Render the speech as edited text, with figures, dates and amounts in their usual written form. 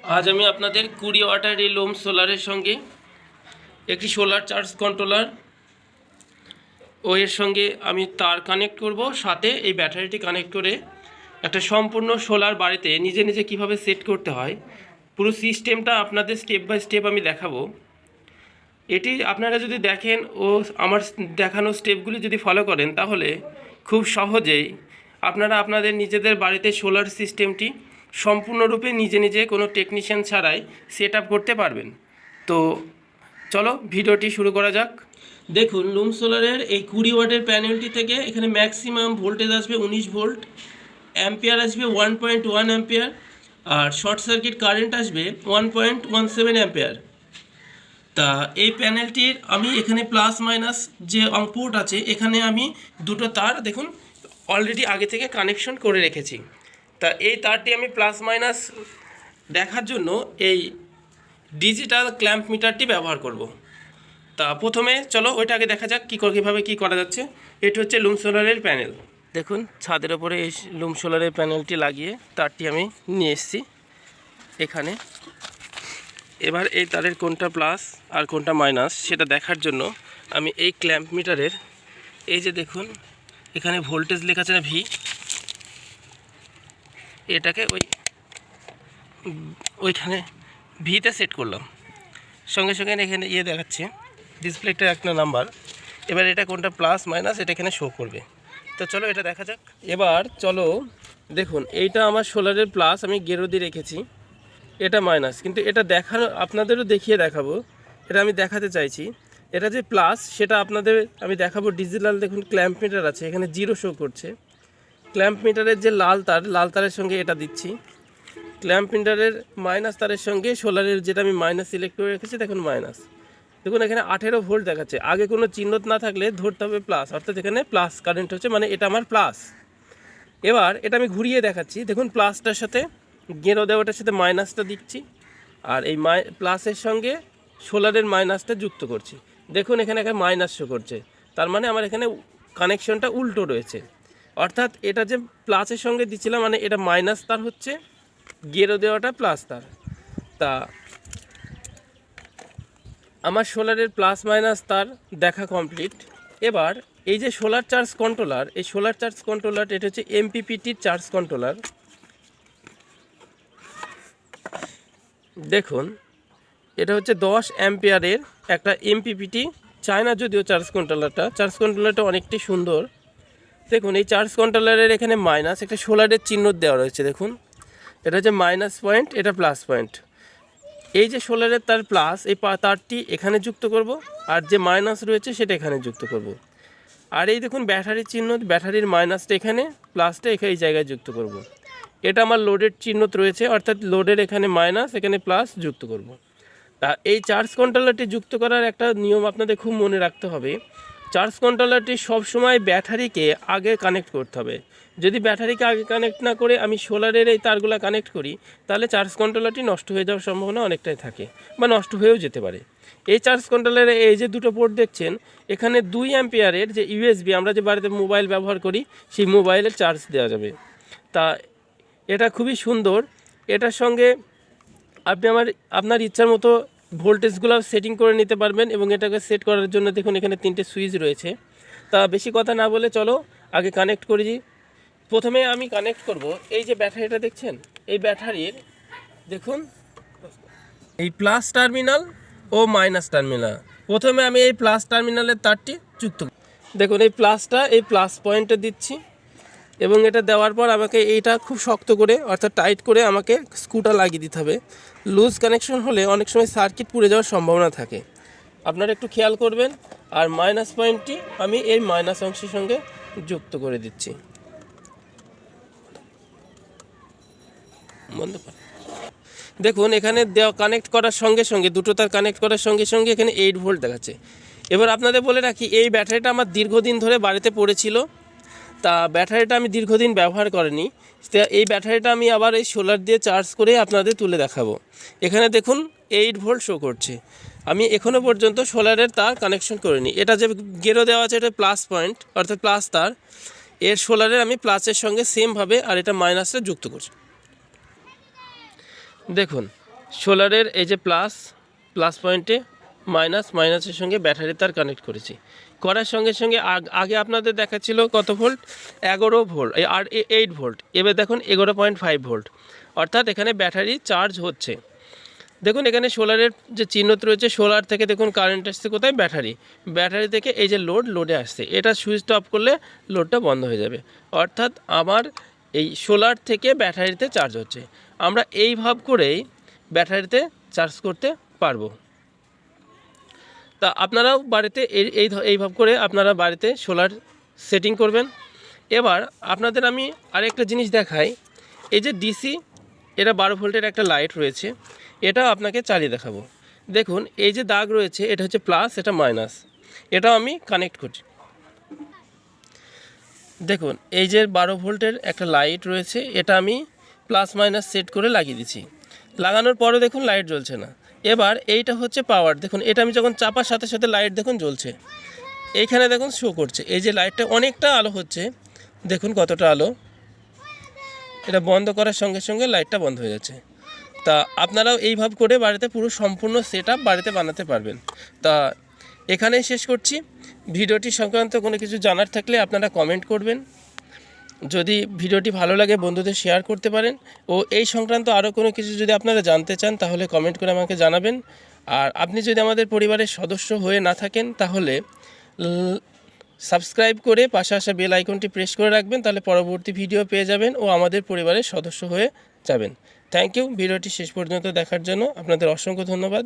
আজ আমি আপনাদের 20 ওয়াটের এই লোম সোলারের সঙ্গে একটি সোলার চার্জ কন্ট্রোলার ও এর সঙ্গে আমি তার কানেক্ট করব, সাথে এই ব্যাটারিটি কানেক্ট করে একটা সম্পূর্ণ সোলার বাড়িতে নিজে নিজে কিভাবে সেট করতে হয় পুরো সিস্টেমটা আপনাদের স্টেপ বাই স্টেপ আমি দেখাবো। এটি আপনারা যদি দেখেন ও আমার দেখানো স্টেপগুলি যদি ফলো করেন তাহলে খুব সহজেই আপনারা আপনাদের নিজেদের বাড়িতে সোলার সিস্টেমটি সম্পূর্ণরূপে নিজে নিজে কোনো টেকনিশিয়ান ছাড়াই সেট আপ করতে পারবেন। তো চলো ভিডিওটি শুরু করা যাক। দেখুন, লুম সোলারের এই 20 ওয়াটের প্যানেলটি থেকে এখানে ম্যাক্সিমাম ভোল্টেজ আসবে 19 ভোল্ট, অ্যাম্পিয়ার আসবে 1.1 অ্যাম্পিয়ার, আর শর্ট সার্কিট কারেন্ট আসবে 1.17 অ্যাম্পিয়ার। তা এই প্যানেলটির আমি এখানে প্লাস মাইনাস যে পোর্ট আছে এখানে আমি দুটো তার দেখুন অলরেডি আগে থেকে কানেকশন করে রেখেছি। তা এই তারটি আমি প্লাস মাইনাস দেখার জন্য এই ডিজিটাল ক্ল্যাম্প মিটারটি ব্যবহার করব। তা প্রথমে চলো ওইটা আগে দেখা যাক কীভাবে কী করা যাচ্ছে। এটি হচ্ছে লুম সোলারের প্যানেল। দেখুন, ছাদের ওপরে এই লুম সোলারের প্যানেলটি লাগিয়ে তারটি আমি নিয়ে এসেছি এখানে। এবার এই তারের কোনটা প্লাস আর কোনটা মাইনাস সেটা দেখার জন্য আমি এই ক্ল্যাম্প মিটারের এই যে দেখুন এখানে ভোল্টেজ লেখা আছে না ভি, এটাকে ওইখানে ভিতে সেট করলাম। সঙ্গে সঙ্গে এখানে দেখাচ্ছে ডিসপ্লেটা একটা নাম্বার। এবার এটা কোনটা প্লাস মাইনাস এটা এখানে শো করবে। তো চলো এটা দেখা যাক। এবার চলো দেখুন, এইটা আমার সোলারের প্লাস আমি গেরো দিয়ে রেখেছি, এটা মাইনাস, কিন্তু এটা দেখানো আপনাদেরও দেখিয়ে দেখাবো। এটা আমি দেখাতে চাইছি এটা যে প্লাস সেটা আপনাদের আমি দেখাবো। ডিজিটাল দেখুন ক্ল্যাম্প মিটার আছে, এখানে 0 শো করছে। ক্ল্যাম্প মিটারের যে লাল তারের সঙ্গে এটা দিচ্ছি, ক্ল্যাম্প মিটারের মাইনাস তারের সঙ্গে সোলারের যেটা আমি মাইনাস সিলেক্ট করে রেখেছি দেখুন মাইনাস। দেখুন এখানে 18 ভোল্ট দেখাচ্ছে, আগে কোনো চিহ্ন না থাকলে ধরতে হবে প্লাস, অর্থাৎ এখানে প্লাস কারেন্ট হচ্ছে, মানে এটা আমার প্লাস। এবার এটা আমি ঘুরিয়ে দেখাচ্ছি, দেখুন প্লাসটার সাথে গেরো দেওয়াটার সাথে মাইনাসটা দিচ্ছি, আর এই প্লাসের সঙ্গে সোলারের মাইনাসটা যুক্ত করছি। দেখুন এখানে একটা মাইনাস শো করছে, তার মানে আমার এখানে কানেকশনটা উল্টো রয়েছে। অর্থাৎ এটা যে প্লাসের সঙ্গে দিচ্ছিলাম মানে এটা মাইনাস তার হচ্ছে, গেরো দেওয়াটা প্লাস তার। তা আমার সোলারের প্লাস মাইনাস তার দেখা কমপ্লিট। এবার এই যে সোলার চার্জ কন্ট্রোলার, এই সোলার চার্জ কন্ট্রোলার এটা হচ্ছে এমপিপিটির চার্জ কন্ট্রোলার। দেখুন এটা হচ্ছে 10 অ্যাম্পিয়ারের একটা এমপিপিটি, চায়না যদিও চার্জ কন্ট্রোলারটা অনেকটাই সুন্দর। দেখুন এই চার্জ কন্ট্রোলারের এখানে মাইনাস একটা সোলারের চিহ্ন দেওয়া রয়েছে, দেখুন এটা হচ্ছে মাইনাস পয়েন্ট, এটা প্লাস পয়েন্ট। এই যে সোলারের তার প্লাস, এই তারটি এখানে যুক্ত করব, আর যে মাইনাস রয়েছে সেটা এখানে যুক্ত করব। আর এই দেখুন ব্যাটারির চিহ্ন, ব্যাটারির মাইনাসটা এখানে, প্লাসটা এই জায়গায় যুক্ত করব। এটা আমার লোডের চিহ্ন রয়েছে, অর্থাৎ লোডের এখানে মাইনাস এখানে প্লাস যুক্ত করব। তা এই চার্জ কন্ট্রোলারটি যুক্ত করার একটা নিয়ম আপনাদের খুব মনে রাখতে হবে। চার্জ কন্ট্রোলারটি সবসময় ব্যাটারিকে আগে কানেক্ট করতে হবে। যদি ব্যাটারিকে আগে কানেক্ট না করে আমি সোলারের এই তারগুলো কানেক্ট করি তাহলে চার্জ কন্ট্রোলারটি নষ্ট হয়ে যাওয়ার সম্ভাবনা অনেকটাই থাকে, বা নষ্ট হয়েও যেতে পারে। এই চার্জ কন্ট্রোলারে এই যে দুটো পোর্ট দেখছেন, এখানে 2 অ্যাম্পিয়ারের যে ইউএসবি, আমরা যে বাড়িতে মোবাইল ব্যবহার করি সেই মোবাইলের চার্জ দেওয়া যাবে। তা এটা খুবই সুন্দর। এটার সঙ্গে আপনি আপনার ইচ্ছার মতো ভোল্টেজগুলো সেটিং করে নিতে পারবেন, এবং এটাকে সেট করার জন্য দেখুন এখানে 3টে সুইচ রয়েছে। তা বেশি কথা না বলে চলো আগে কানেক্ট করি। প্রথমে আমি কানেক্ট করব এই যে ব্যাটারিটা দেখছেন, এই ব্যাটারির দেখুন এই প্লাস টার্মিনাল ও মাইনাস টার্মিনাল। প্রথমে আমি এই প্লাস টার্মিনালের তারটি যুক্ত, দেখুন এই প্লাসটা এই প্লাস পয়েন্টে দিচ্ছি, এবং এটা দেওয়ার পর আমাকে এইটা খুব শক্ত করে অর্থাৎ টাইট করে আমাকে স্ক্রুটা লাগিয়ে দিতে হবে। লুজ কানেকশন হলে অনেক সময় সার্কিট পুড়ে যাওয়ার সম্ভাবনা থাকে, আপনারা একটু খেয়াল করবেন। আর মাইনাস পয়েন্টটি আমি এই মাইনাস অংশের সঙ্গে যুক্ত করে দিচ্ছি। বন্ধ কর। দেখুন এখানে কানেক্ট করার সঙ্গে সঙ্গে দুটো তার কানেক্ট করার সঙ্গে সঙ্গে এখানে 8 ভোল্ট দেখাচ্ছে। এবার আপনাদের বলে রাখি এই ব্যাটারিটা আমার দীর্ঘদিন ধরে বাড়িতে পড়েছিল, তা ব্যাটারিটা আমি দীর্ঘদিন ব্যবহার করিনি। এই ব্যাটারিটা আমি আবার এই সোলার দিয়ে চার্জ করে আপনাদের তুলে দেখাবো। এখানে দেখুন 8 ভোল্ট শো করছে। আমি এখনও পর্যন্ত সোলারের তার কানেকশন করিনি। এটা যে গেরো দেওয়া আছে এটা প্লাস পয়েন্ট অর্থাৎ প্লাস তার, এর সোলারের আমি প্লাসের সঙ্গে সেমভাবে আর এটা মাইনাসটা যুক্ত করছি। দেখুন সোলারের এই যে প্লাস পয়েন্টে মাইনাসের সঙ্গে ব্যাটারি তার কানেক্ট করেছি। করার সঙ্গে সঙ্গে আগে আপনাদের দেখাচ্ছিল কত ভোল্ট, 11 ভোল্ট আর 8 ভোল্ট, এবার দেখুন 11.5 ভোল্ট, অর্থাৎ এখানে ব্যাটারি চার্জ হচ্ছে। দেখুন এখানে সোলারের যে চিহ্ন রয়েছে, সোলার থেকে দেখুন কারেন্ট আসছে কোথায়, ব্যাটারি থেকে এই যে লোডে আসছে, এটা সুইচ অফ করলে লোডটা বন্ধ হয়ে যাবে, অর্থাৎ আমার এই সোলার থেকে ব্যাটারিতে চার্জ হচ্ছে। আমরা এই ভাব করেই ব্যাটারিতে চার্জ করতে পারবো। তা আপনারাও বাড়িতে এইভাবে করে আপনারা বাড়িতে সোলার সেটিং করবেন। এবার আপনাদের আমি আরেকটা জিনিস দেখাই, এই যে ডিসি, এটা 12 ভোল্টের একটা লাইট রয়েছে, এটা আপনাকে চালিয়ে দেখাবো। দেখুন এই যে দাগ রয়েছে, এটা হচ্ছে প্লাস, এটা মাইনাস, এটাও আমি কানেক্ট করছি। দেখুন এই যে 12 ভোল্টের একটা লাইট রয়েছে, এটা আমি প্লাস মাইনাস সেট করে লাগিয়ে দিচ্ছি। লাগানোর পরে দেখুন লাইট জ্বলছে না। এবার এইটা হচ্ছে পাওয়ার, দেখুন এটা আমি যখন চাপার সাথে সাথে লাইট দেখুন জ্বলছে, এইখানে দেখুন শো করছে, এই যে লাইটটা অনেকটা আলো হচ্ছে, দেখুন কতটা আলো। এটা বন্ধ করার সঙ্গে সঙ্গে লাইটটা বন্ধ হয়ে যাচ্ছে। তা আপনারাও এইভাবে করে বাড়িতে পুরো সম্পূর্ণ সেট আপ বাড়িতে বানাতে পারবেন। তা এখানেই শেষ করছি। ভিডিওটি সংক্রান্ত কোনো কিছু জানার থাকলে আপনারা কমেন্ট করবেন। যদি ভিডিওটি ভালো লাগে বন্ধুদের শেয়ার করতে পারেন, ও এই সংক্রান্ত আরও কোনো কিছু যদি আপনারা জানতে চান তাহলে কমেন্ট করে আমাকে জানাবেন। আর আপনি যদি আমাদের পরিবারের সদস্য হয়ে না থাকেন তাহলে সাবস্ক্রাইব করে পাশে আসা বেল আইকনটি প্রেস করে রাখবেন, তাহলে পরবর্তী ভিডিও পেয়ে যাবেন ও আমাদের পরিবারের সদস্য হয়ে যাবেন। থ্যাংক ইউ ভিডিওটি শেষ পর্যন্ত দেখার জন্য, আপনাদের অসংখ্য ধন্যবাদ।